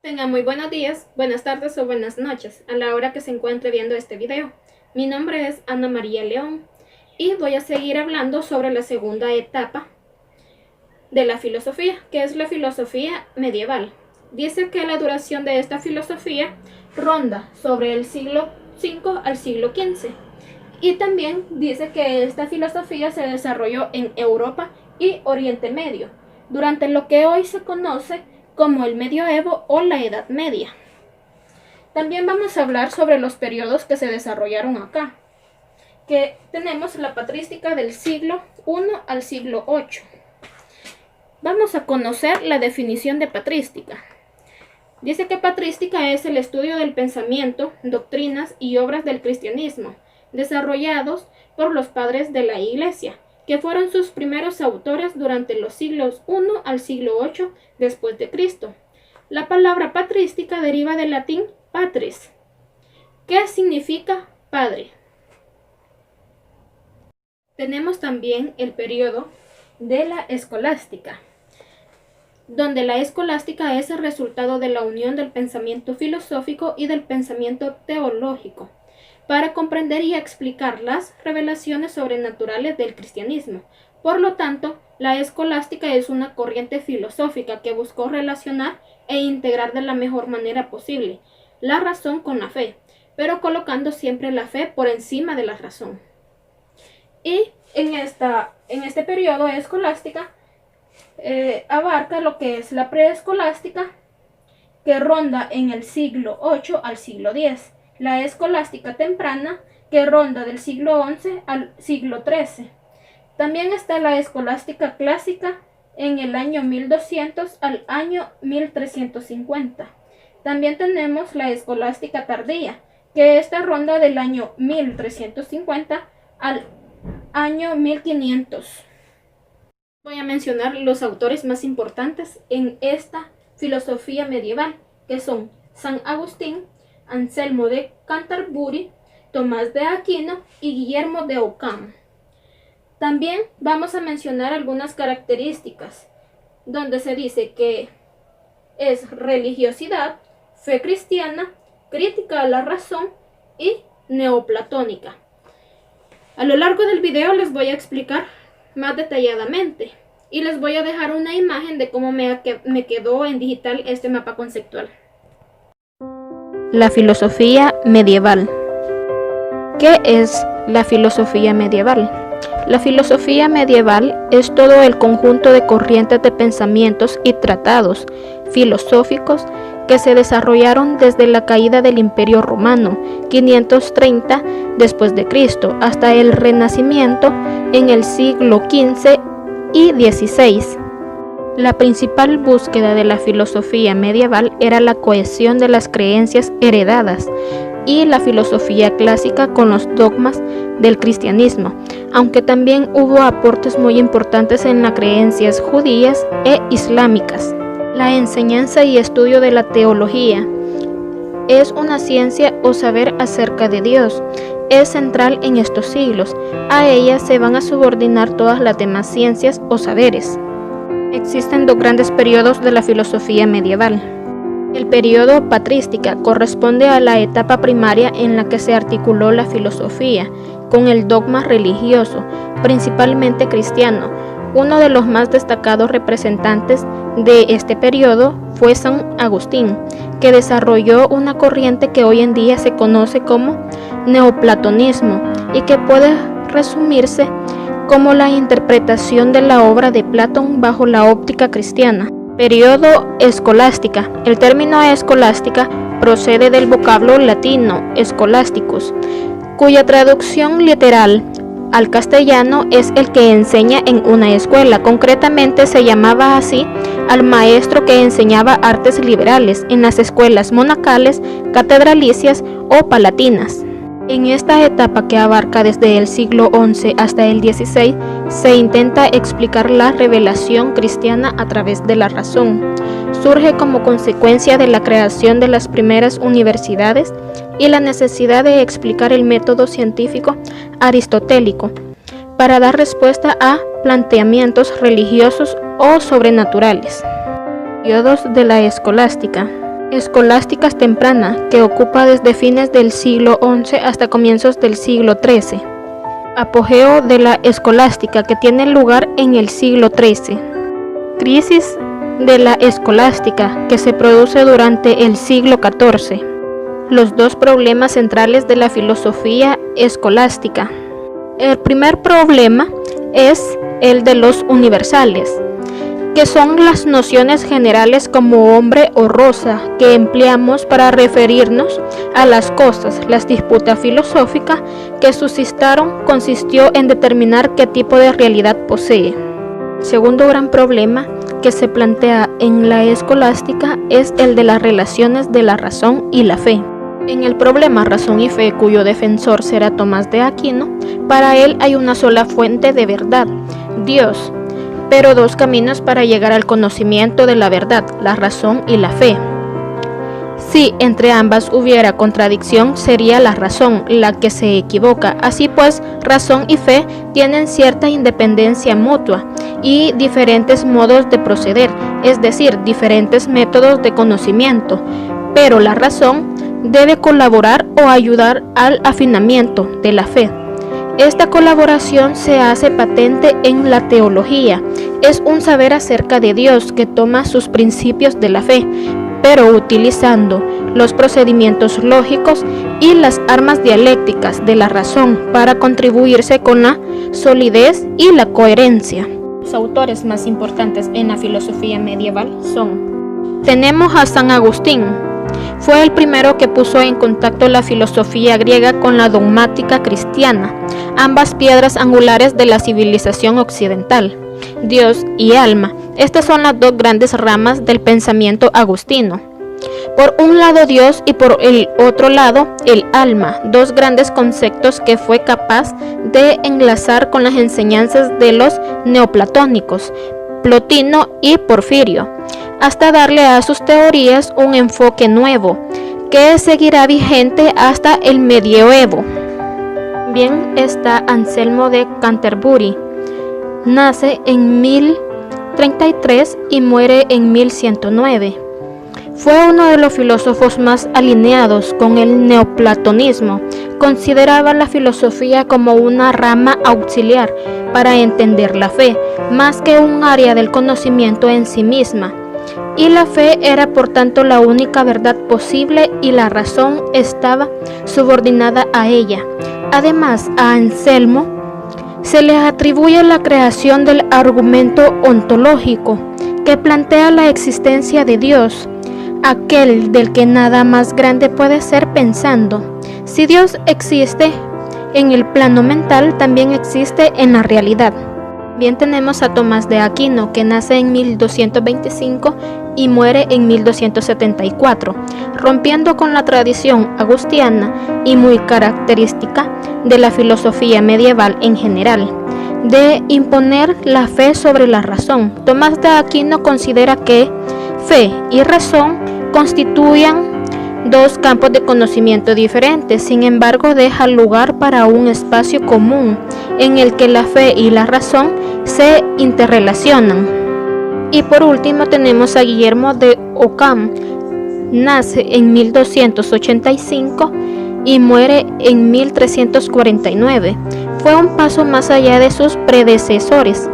Tengan muy buenos días, buenas tardes o buenas noches a la hora que se encuentre viendo este video. Mi nombre es Ana María León y voy a seguir hablando sobre la segunda etapa de la filosofía, que es la filosofía medieval. Dice que la duración de esta filosofía ronda sobre el siglo V al siglo XV. Y también dice que esta filosofía se desarrolló en Europa y Oriente Medio, durante lo que hoy se conoce como el medioevo o la Edad Media. También vamos a hablar sobre los periodos que se desarrollaron acá, que tenemos la patrística del siglo I al siglo VIII. Vamos a conocer la definición de patrística. Dice que patrística es el estudio del pensamiento, doctrinas y obras del cristianismo, desarrollados por los padres de la Iglesia, que fueron sus primeros autores durante los siglos I al siglo VIII después de Cristo. La palabra patrística deriva del latín patris, que significa padre. Tenemos también el periodo de la escolástica, donde la escolástica es el resultado de la unión del pensamiento filosófico y del pensamiento teológico, para comprender y explicar las revelaciones sobrenaturales del cristianismo. Por lo tanto, la escolástica es una corriente filosófica que buscó relacionar e integrar de la mejor manera posible la razón con la fe, pero colocando siempre la fe por encima de la razón. Y en este periodo escolástica abarca lo que es la preescolástica, que ronda en el siglo VIII al siglo X, la escolástica temprana, que ronda del siglo XI al siglo XIII. También está la escolástica clásica en el año 1200 al año 1350. También tenemos la escolástica tardía, que esta ronda del año 1350 al año 1500. Voy a mencionar los autores más importantes en esta filosofía medieval, que son San Agustín, Anselmo de Canterbury, Tomás de Aquino y Guillermo de Ockham. También vamos a mencionar algunas características, donde se dice que es religiosidad, fe cristiana, crítica a la razón y neoplatónica. A lo largo del video les voy a explicar más detalladamente y les voy a dejar una imagen de cómo me quedó en digital este mapa conceptual. La filosofía medieval. ¿Qué es la filosofía medieval? La filosofía medieval es todo el conjunto de corrientes de pensamientos y tratados filosóficos que se desarrollaron desde la caída del Imperio Romano 530 después de Cristo hasta el Renacimiento en el siglo XV y XVI. La principal búsqueda de la filosofía medieval era la cohesión de las creencias heredadas y la filosofía clásica con los dogmas del cristianismo, aunque también hubo aportes muy importantes en las creencias judías e islámicas. La enseñanza y estudio de la teología es una ciencia o saber acerca de Dios. Es central en estos siglos. A ella se van a subordinar todas las demás ciencias o saberes. Existen dos grandes periodos de la filosofía medieval. El periodo patrística corresponde a la etapa primaria en la que se articuló la filosofía con el dogma religioso, principalmente cristiano. Uno de los más destacados representantes de este periodo fue San Agustín, que desarrolló una corriente que hoy en día se conoce como neoplatonismo y que puede resumirse como la interpretación de la obra de Platón bajo la óptica cristiana. Periodo escolástica. El término escolástica procede del vocablo latino scholasticus, cuya traducción literal al castellano es el que enseña en una escuela. Concretamente se llamaba así al maestro que enseñaba artes liberales en las escuelas monacales, catedralicias o palatinas. En esta etapa, que abarca desde el siglo XI hasta el XVI, se intenta explicar la revelación cristiana a través de la razón. Surge como consecuencia de la creación de las primeras universidades y la necesidad de explicar el método científico aristotélico para dar respuesta a planteamientos religiosos o sobrenaturales. Periodos de la escolástica. escolásticas temprana, que ocupa desde fines del siglo XI hasta comienzos del siglo XIII. Apogeo de la escolástica, que tiene lugar en el siglo XIII. Crisis de la escolástica, que se produce durante el siglo XIV. Los dos problemas centrales de la filosofía escolástica. El primer problema es el de los universales, que son las nociones generales como hombre o rosa que empleamos para referirnos a las cosas. La disputa filosófica que suscitaron consistió en determinar qué tipo de realidad posee. El segundo gran problema que se plantea en la escolástica es el de las relaciones de la razón y la fe. En el problema razón y fe, cuyo defensor será Tomás de Aquino, para él hay una sola fuente de verdad, Dios, pero dos caminos para llegar al conocimiento de la verdad, la razón y la fe. Si entre ambas hubiera contradicción, sería la razón la que se equivoca. Así pues, razón y fe tienen cierta independencia mutua y diferentes modos de proceder, es decir, diferentes métodos de conocimiento, pero la razón debe colaborar o ayudar al afinamiento de la fe. Esta colaboración se hace patente en la teología. Es un saber acerca de Dios que toma sus principios de la fe, pero utilizando los procedimientos lógicos y las armas dialécticas de la razón para contribuirse con la solidez y la coherencia. Los autores más importantes en la filosofía medieval tenemos a San Agustín. Fue el primero que puso en contacto la filosofía griega con la dogmática cristiana, ambas piedras angulares de la civilización occidental, Dios y alma. Estas son las dos grandes ramas del pensamiento agustino. Por un lado Dios y por el otro lado el alma, dos grandes conceptos que fue capaz de enlazar con las enseñanzas de los neoplatónicos, Plotino y Porfirio, hasta darle a sus teorías un enfoque nuevo, que seguirá vigente hasta el medioevo. Bien está Anselmo de Canterbury. Nace en 1033 y muere en 1109. Fue uno de los filósofos más alineados con el neoplatonismo. Consideraba la filosofía como una rama auxiliar para entender la fe, más que un área del conocimiento en sí misma. Y la fe era por tanto la única verdad posible y la razón estaba subordinada a ella. Además, a Anselmo se le atribuye la creación del argumento ontológico, que plantea la existencia de Dios, aquel del que nada más grande puede ser pensando. Si Dios existe en el plano mental, también existe en la realidad. Bien tenemos a Tomás de Aquino, que nace en 1225 y muere en 1274, rompiendo con la tradición agustiana y muy característica de la filosofía medieval en general, de imponer la fe sobre la razón. Tomás de Aquino considera que fe y razón constituyan dos campos de conocimiento diferentes, sin embargo deja lugar para un espacio común en el que la fe y la razón se interrelacionan. Y por último tenemos a Guillermo de Ockham. Nace en 1285 y muere en 1349. Fue un paso más allá de sus predecesores,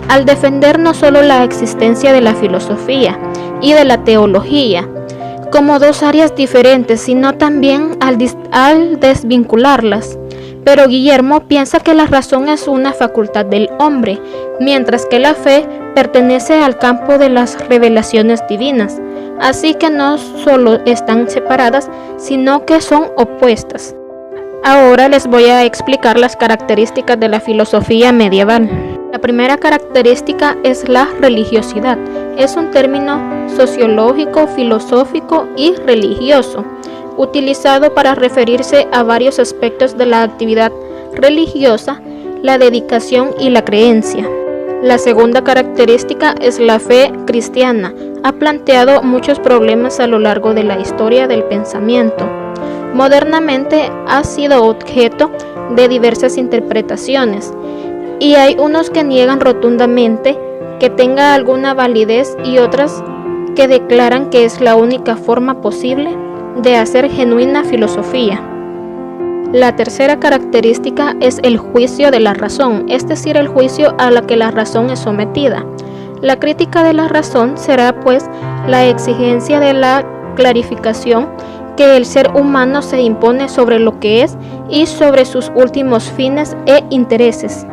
al defender no solo la existencia de la filosofía y de la teología como dos áreas diferentes, sino también al desvincularlas. Pero Guillermo piensa que la razón es una facultad del hombre, mientras que la fe pertenece al campo de las revelaciones divinas. Así que no solo están separadas, sino que son opuestas. Ahora les voy a explicar las características de la filosofía medieval. La primera característica es la religiosidad. Es un término sociológico, filosófico y religioso, utilizado para referirse a varios aspectos de la actividad religiosa, la dedicación y la creencia. La segunda característica es la fe cristiana. Ha planteado muchos problemas a lo largo de la historia del pensamiento. Modernamente ha sido objeto de diversas interpretaciones, y hay unos que niegan rotundamente que tenga alguna validez y otras que declaran que es la única forma posible de hacer genuina filosofía. La tercera característica es el juicio de la razón, es decir, el juicio a la que la razón es sometida. La crítica de la razón será pues la exigencia de la clarificación que el ser humano se impone sobre lo que es y sobre sus últimos fines e intereses.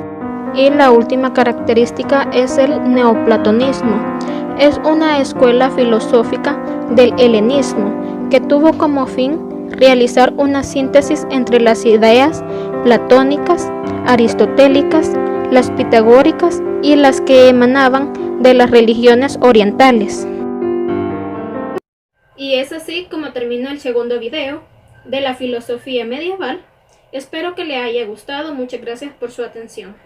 Y la última característica es el neoplatonismo. Es una escuela filosófica del helenismo que tuvo como fin realizar una síntesis entre las ideas platónicas, aristotélicas, las pitagóricas y las que emanaban de las religiones orientales. Y es así como termina el segundo video de la filosofía medieval. Espero que le haya gustado. Muchas gracias por su atención.